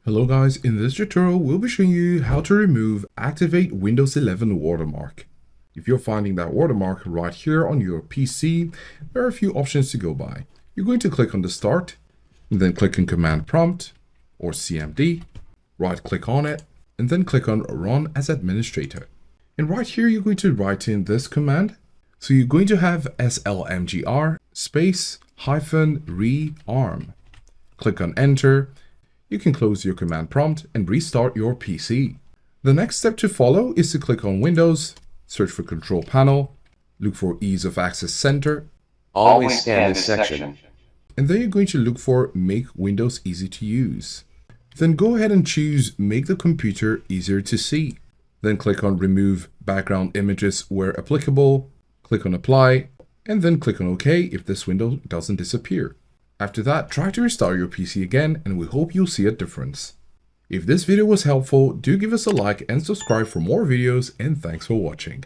Hello guys, in this tutorial we'll be showing you how to activate Windows 11 watermark. If you're finding that watermark right here on your PC, there are a few options to go by. You're going to click on the start, and then click on command prompt or CMD, right click on it, and then click on run as administrator. And right here you're going to write in this command. So you're going to have slmgr space -rearm. Click on enter. You can close your command prompt and restart your PC. The next step to follow is to click on Windows, search for Control Panel, look for Ease of Access Center. Always scan this section. And then you're going to look for Make Windows Easy to Use. Then go ahead and choose Make the computer easier to see. Then click on Remove Background Images where applicable, click on Apply, and then click on OK if this window doesn't disappear. After that, try to restart your PC again and we hope you'll see a difference. If this video was helpful, do give us a like and subscribe for more videos, and thanks for watching.